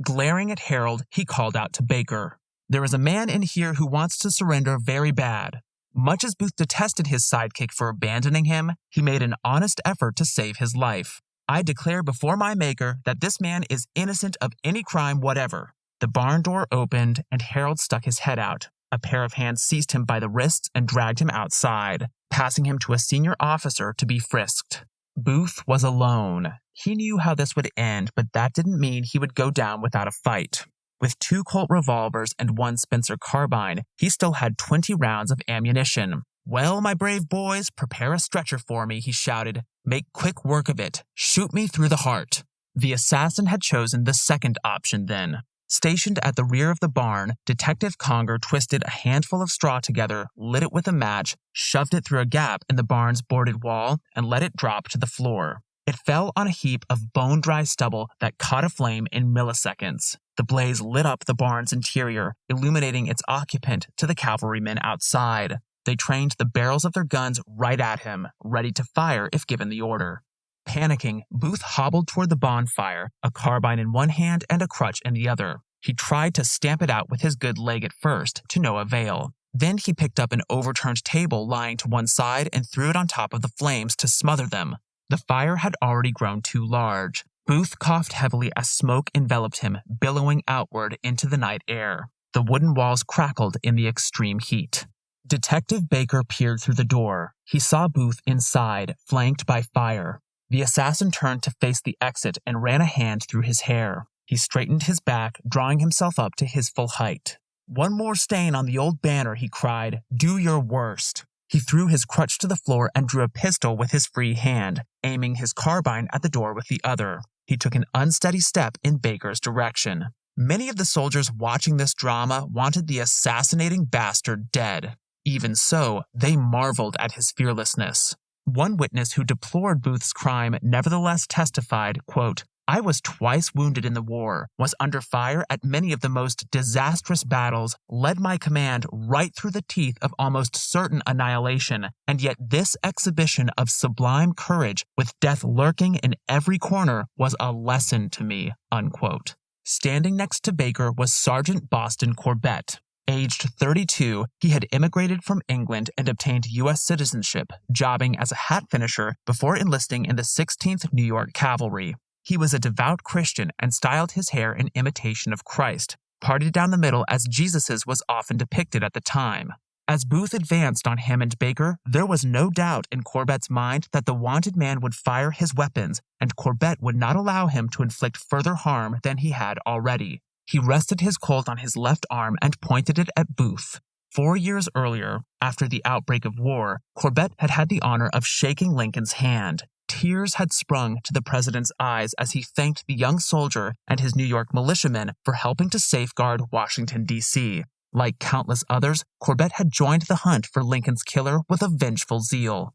B: Glaring at Harold, he called out to Baker. "There is a man in here who wants to surrender very bad." Much as Booth detested his sidekick for abandoning him, he made an honest effort to save his life. "I declare before my maker that this man is innocent of any crime whatever." The barn door opened, and Harold stuck his head out. A pair of hands seized him by the wrists and dragged him outside, passing him to a senior officer to be frisked. Booth was alone. He knew how this would end, but that didn't mean he would go down without a fight. With 2 Colt revolvers and 1 Spencer carbine, he still had 20 rounds of ammunition. "Well, my brave boys, prepare a stretcher for me," he shouted. "Make quick work of it. Shoot me through the heart." The assassin had chosen the second option then. Stationed at the rear of the barn, Detective Conger twisted a handful of straw together, lit it with a match, shoved it through a gap in the barn's boarded wall, and let it drop to the floor. It fell on a heap of bone-dry stubble that caught aflame in milliseconds. The blaze lit up the barn's interior, illuminating its occupant to the cavalrymen outside. They trained the barrels of their guns right at him, ready to fire if given the order. Panicking, Booth hobbled toward the bonfire, a carbine in one hand and a crutch in the other. He tried to stamp it out with his good leg at first, to no avail. Then he picked up an overturned table lying to one side and threw it on top of the flames to smother them. The fire had already grown too large. Booth coughed heavily as smoke enveloped him, billowing outward into the night air. The wooden walls crackled in the extreme heat. Detective Baker peered through the door. He saw Booth inside, flanked by fire. The assassin turned to face the exit and ran a hand through his hair. He straightened his back, drawing himself up to his full height. "One more stain on the old banner," he cried. "Do your worst." He threw his crutch to the floor and drew a pistol with his free hand, aiming his carbine at the door with the other. He took an unsteady step in Baker's direction. Many of the soldiers watching this drama wanted the assassinating bastard dead. Even so, they marveled at his fearlessness. One witness who deplored Booth's crime nevertheless testified, quote, "I was twice wounded in the war, was under fire at many of the most disastrous battles, led my command right through the teeth of almost certain annihilation, and yet this exhibition of sublime courage, with death lurking in every corner, was a lesson to me," unquote. Standing next to Baker was Sergeant Boston Corbett. Aged 32, he had immigrated from England and obtained U.S. citizenship, jobbing as a hat finisher before enlisting in the 16th New York Cavalry. He was a devout Christian and styled his hair in imitation of Christ, parted down the middle as Jesus's was often depicted at the time. As Booth advanced on him and Baker, there was no doubt in Corbet's mind that the wanted man would fire his weapons, and Corbet would not allow him to inflict further harm than he had already. He rested his Colt on his left arm and pointed it at Booth. 4 years earlier, after the outbreak of war, Corbet had had the honor of shaking Lincoln's hand. Tears had sprung to the president's eyes as he thanked the young soldier and his New York militiamen for helping to safeguard Washington, D.C. Like countless others, Corbet had joined the hunt for Lincoln's killer with a vengeful zeal.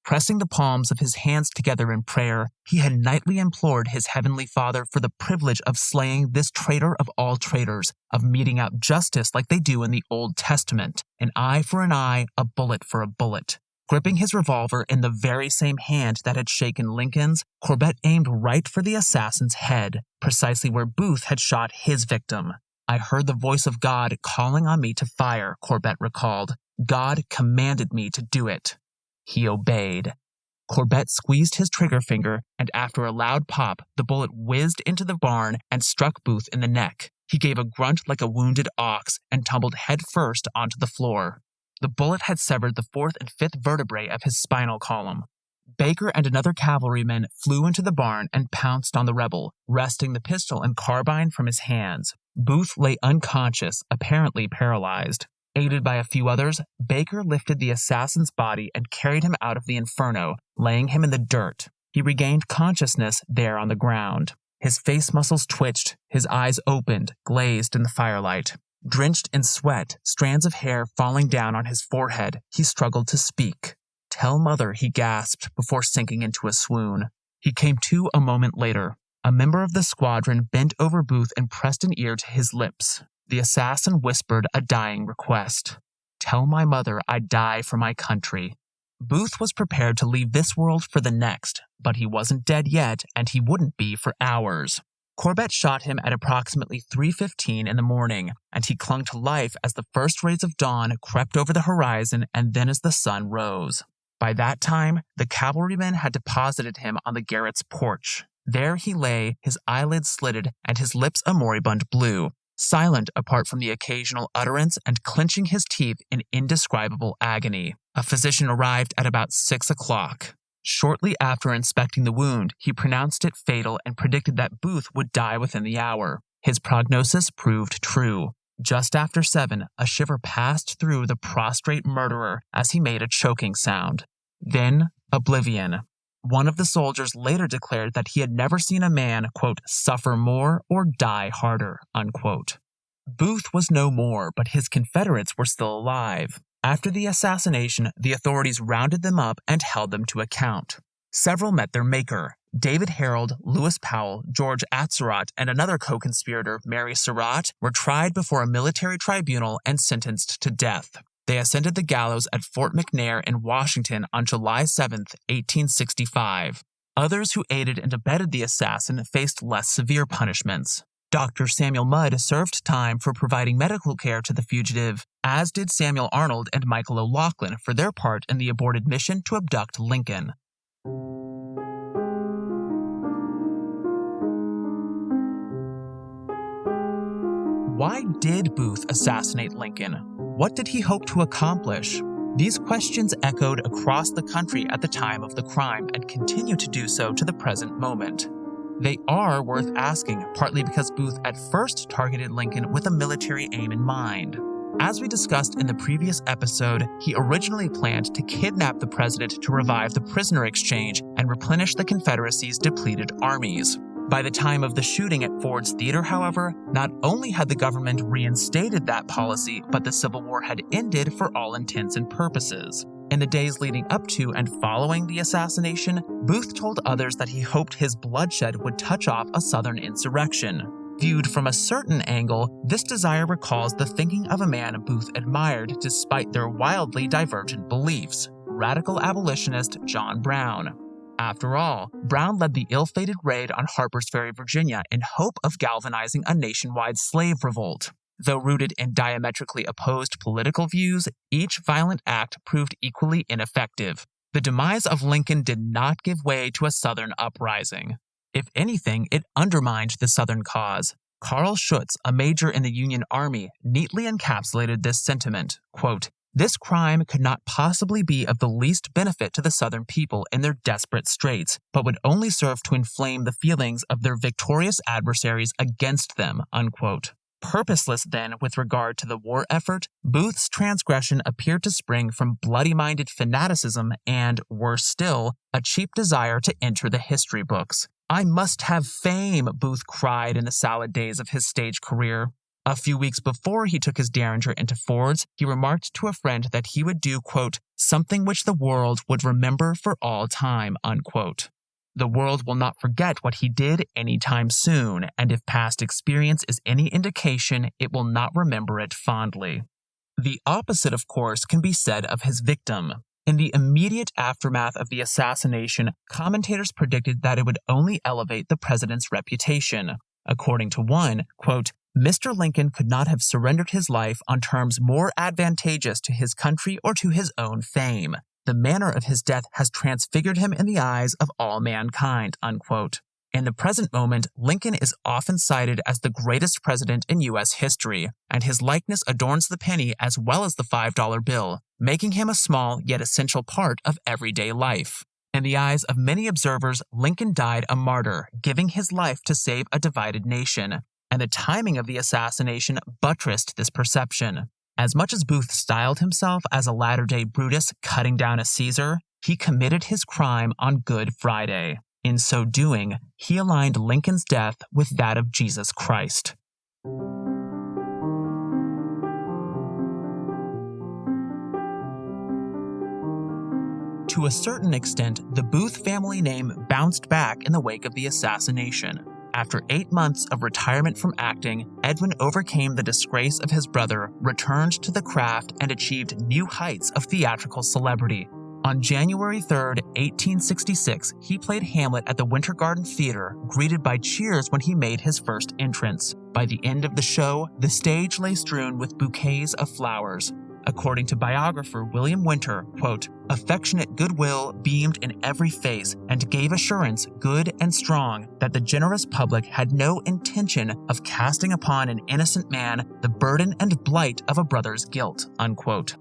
B: Pressing the palms of his hands together in prayer, he had nightly implored his heavenly Father for the privilege of slaying this traitor of all traitors, of meting out justice like they do in the Old Testament, an eye for an eye, a bullet for a bullet. Gripping his revolver in the very same hand that had shaken Lincoln's, Corbet aimed right for the assassin's head, precisely where Booth had shot his victim. "I heard the voice of God calling on me to fire," Corbet recalled. "God commanded me to do it." He obeyed. Corbet squeezed his trigger finger, and after a loud pop, the bullet whizzed into the barn and struck Booth in the neck. He gave a grunt like a wounded ox and tumbled headfirst onto the floor. The bullet had severed the 4th and 5th vertebrae of his spinal column. Baker and another cavalryman flew into the barn and pounced on the rebel, wresting the pistol and carbine from his hands. Booth lay unconscious, apparently paralyzed. Aided by a few others, Baker lifted the assassin's body and carried him out of the inferno, laying him in the dirt. He regained consciousness there on the ground. His face muscles twitched, his eyes opened, glazed in the firelight. Drenched in sweat, strands of hair falling down on his forehead, he struggled to speak. "Tell mother," he gasped before sinking into a swoon. He came to a moment later. A member of the squadron bent over Booth and pressed an ear to his lips. The assassin whispered a dying request. "Tell my mother I'd die for my country." Booth was prepared to leave this world for the next, but he wasn't dead yet, and he wouldn't be for hours. Corbet shot him at approximately 3:15 in the morning, and he clung to life as the first rays of dawn crept over the horizon and then as the sun rose. By that time, the cavalryman had deposited him on the garret's porch. There he lay, his eyelids slitted and his lips a moribund blue, silent apart from the occasional utterance and clenching his teeth in indescribable agony. A physician arrived at about 6 o'clock. Shortly after inspecting the wound, he pronounced it fatal and predicted that Booth would die within the hour. His prognosis proved true. Just after 7, a shiver passed through the prostrate murderer as he made a choking sound. Then, oblivion. One of the soldiers later declared that he had never seen a man, quote, "suffer more or die harder," unquote. Booth was no more, but his Confederates were still alive. After the assassination, the authorities rounded them up and held them to account. Several met their maker. David Harold, Lewis Powell, George Atzerodt, and another co-conspirator, Mary Surratt, were tried before a military tribunal and sentenced to death. They ascended the gallows at Fort McNair in Washington on July 7, 1865. Others who aided and abetted the assassin faced less severe punishments. Dr. Samuel Mudd served time for providing medical care to the fugitive, as did Samuel Arnold and Michael O'Loughlin for their part in the aborted mission to abduct Lincoln. Why did Booth assassinate Lincoln? What did he hope to accomplish? These questions echoed across the country at the time of the crime and continue to do so to the present moment. They are worth asking, partly because Booth at first targeted Lincoln with a military aim in mind. As we discussed in the previous episode, he originally planned to kidnap the president to revive the prisoner exchange and replenish the Confederacy's depleted armies. By the time of the shooting at Ford's Theater, however, not only had the government reinstated that policy, but the Civil War had ended for all intents and purposes. In the days leading up to and following the assassination, Booth told others that he hoped his bloodshed would touch off a Southern insurrection. Viewed from a certain angle, this desire recalls the thinking of a man Booth admired despite their wildly divergent beliefs, radical abolitionist John Brown. After all, Brown led the ill-fated raid on Harper's Ferry, Virginia, in hope of galvanizing a nationwide slave revolt. Though rooted in diametrically opposed political views, each violent act proved equally ineffective. The demise of Lincoln did not give way to a Southern uprising. If anything, it undermined the Southern cause. Carl Schutz, a major in the Union Army, neatly encapsulated this sentiment. Quote, "This crime could not possibly be of the least benefit to the Southern people in their desperate straits, but would only serve to inflame the feelings of their victorious adversaries against them." Unquote. Purposeless, then, with regard to the war effort, Booth's transgression appeared to spring from bloody-minded fanaticism and, worse still, a cheap desire to enter the history books. "I must have fame," Booth cried in the salad days of his stage career. A few weeks before he took his Derringer into Ford's, he remarked to a friend that he would do, quote, "something which the world would remember for all time," unquote. The world will not forget what he did anytime soon, and if past experience is any indication, it will not remember it fondly. The opposite, of course, can be said of his victim. In the immediate aftermath of the assassination, commentators predicted that it would only elevate the president's reputation. According to one, quote, "Mr. Lincoln could not have surrendered his life on terms more advantageous to his country or to his own fame. The manner of his death has transfigured him in the eyes of all mankind," unquote. In the present moment, Lincoln is often cited as the greatest president in U.S. history, and his likeness adorns the penny as well as the $5 bill, making him a small yet essential part of everyday life. In the eyes of many observers, Lincoln died a martyr, giving his life to save a divided nation, and the timing of the assassination buttressed this perception. As much as Booth styled himself as a latter-day Brutus cutting down a Caesar, he committed his crime on Good Friday. In so doing, he aligned Lincoln's death with that of Jesus Christ. To a certain extent, the Booth family name bounced back in the wake of the assassination. After 8 months of retirement from acting, Edwin overcame the disgrace of his brother, returned to the craft, and achieved new heights of theatrical celebrity. On January 3, 1866, he played Hamlet at the Winter Garden Theater, greeted by cheers when he made his first entrance. By the end of the show, the stage lay strewn with bouquets of flowers. According to biographer William Winter, quote, "Affectionate goodwill beamed in every face and gave assurance, good and strong, that the generous public had no intention of casting upon an innocent man the burden and blight of a brother's guilt," unquote.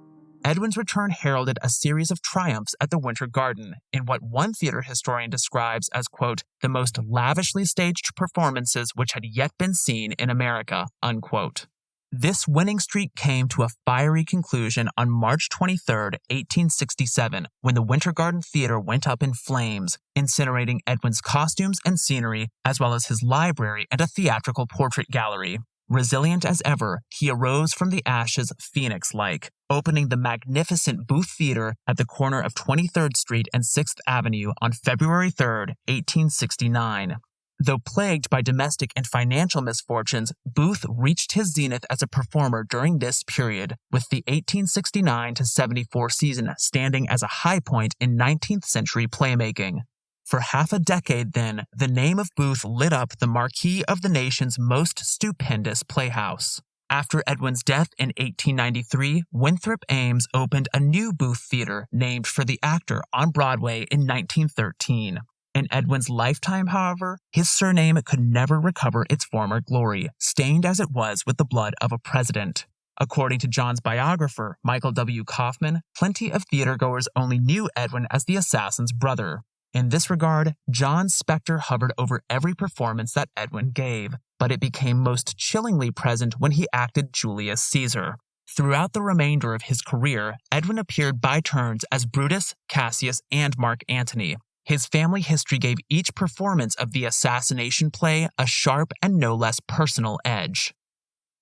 B: Edwin's return heralded a series of triumphs at the Winter Garden, in what one theater historian describes as, quote, "the most lavishly staged performances which had yet been seen in America," unquote. This winning streak came to a fiery conclusion on March 23, 1867, when the Winter Garden Theater went up in flames, incinerating Edwin's costumes and scenery, as well as his library and a theatrical portrait gallery. Resilient as ever, he arose from the ashes phoenix-like, opening the magnificent Booth Theater at the corner of 23rd Street and 6th Avenue on February 3, 1869. Though plagued by domestic and financial misfortunes, Booth reached his zenith as a performer during this period, with the 1869-74 season standing as a high point in 19th century playmaking. For half a decade, then, the name of Booth lit up the marquee of the nation's most stupendous playhouse. After Edwin's death in 1893, Winthrop Ames opened a new Booth Theater named for the actor on Broadway in 1913. In Edwin's lifetime, however, his surname could never recover its former glory, stained as it was with the blood of a president. According to John's biographer, Michael W. Kaufman, plenty of theatergoers only knew Edwin as the assassin's brother. In this regard, John's specter hovered over every performance that Edwin gave, but it became most chillingly present when he acted Julius Caesar. Throughout the remainder of his career, Edwin appeared by turns as Brutus, Cassius, and Mark Antony. His family history gave each performance of the assassination play a sharp and no less personal edge.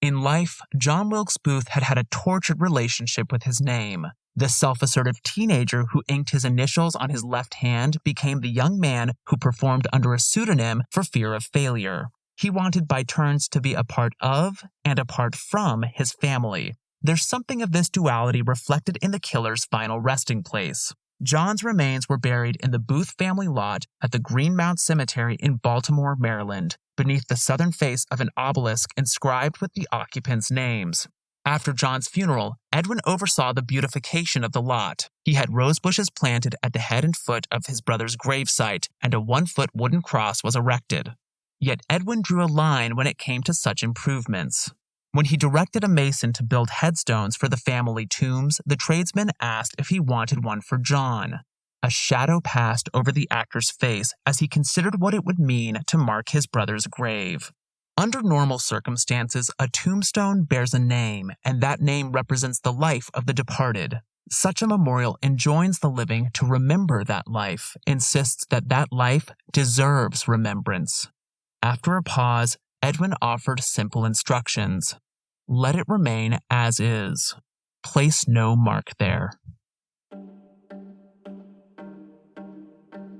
B: In life, John Wilkes Booth had had a tortured relationship with his name. The self-assertive teenager who inked his initials on his left hand became the young man who performed under a pseudonym for fear of failure. He wanted by turns to be a part of and apart from his family. There's something of this duality reflected in the killer's final resting place. John's remains were buried in the Booth family lot at the Greenmount Cemetery in Baltimore, Maryland, beneath the southern face of an obelisk inscribed with the occupants' names. After John's funeral, Edwin oversaw the beautification of the lot. He had rose bushes planted at the head and foot of his brother's gravesite, and a 1-foot wooden cross was erected. Yet Edwin drew a line when it came to such improvements. When he directed a mason to build headstones for the family tombs, the tradesman asked if he wanted one for John. A shadow passed over the actor's face as he considered what it would mean to mark his brother's grave. Under normal circumstances, a tombstone bears a name, and that name represents the life of the departed. Such a memorial enjoins the living to remember that life, insists that that life deserves remembrance. After a pause, Edwin offered simple instructions. Let it remain as is. Place no mark there.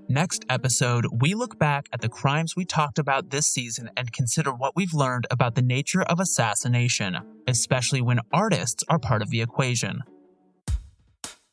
B: Next episode, we look back at the crimes we talked about this season and consider what we've learned about the nature of assassination, especially when artists are part of the equation.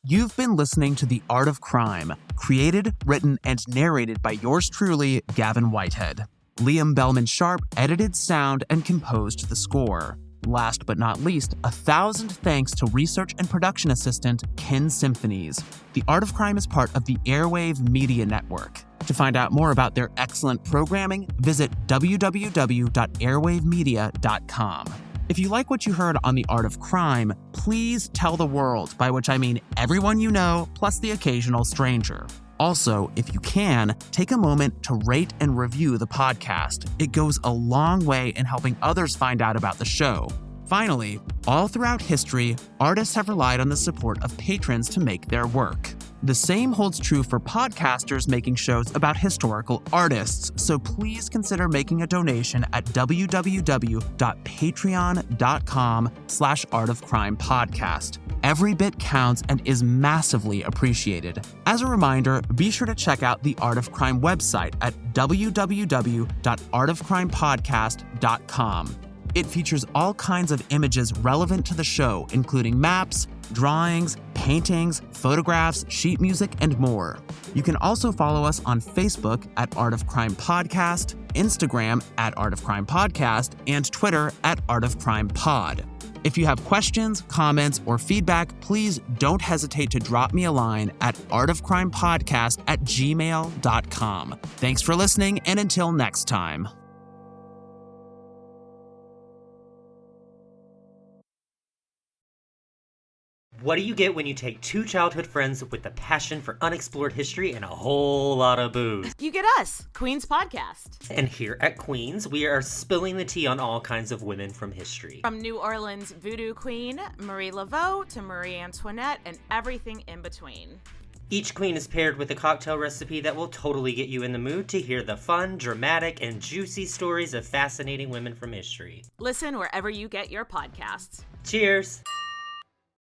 B: You've been listening to The Art of Crime, created, written, and narrated by yours truly, Gavin Whitehead. Liam Bellman Sharp edited sound and composed the score. Last but not least, 1,000 thanks to research and production assistant Ken Symphonies. The Art of Crime is part of the Airwave Media Network. To find out more about their excellent programming, visit www.airwavemedia.com. If you like what you heard on The Art of Crime, please tell the world, by which I mean everyone you know, plus the occasional stranger. Also, if you can, take a moment to rate and review the podcast. It goes a long way in helping others find out about the show. Finally, all throughout history, artists have relied on the support of patrons to make their work. The same holds true for podcasters making shows about historical artists, so please consider making a donation at www.patreon.com/artofcrimepodcast. Every bit counts and is massively appreciated. As a reminder, be sure to check out the Art of Crime website at www.artofcrimepodcast.com. It features all kinds of images relevant to the show, including maps, drawings, paintings, photographs, sheet music, and more. You can also follow us on Facebook at Art of Crime Podcast, Instagram at Art of Crime Podcast, and Twitter at Art of Crime Pod. If you have questions, comments, or feedback, please don't hesitate to drop me a line at artofcrimepodcast@gmail.com. Thanks for listening, and until next time.
F: What do you get when you take two childhood friends with a passion for unexplored history and a whole lot of booze?
G: You get us, Queen's Podcast.
F: And here at Queen's, we are spilling the tea on all kinds of women from history.
G: From New Orleans voodoo queen, Marie Laveau, to Marie Antoinette, and everything in between.
F: Each queen is paired with a cocktail recipe that will totally get you in the mood to hear the fun, dramatic, and juicy stories of fascinating women from history.
G: Listen wherever you get your podcasts.
F: Cheers!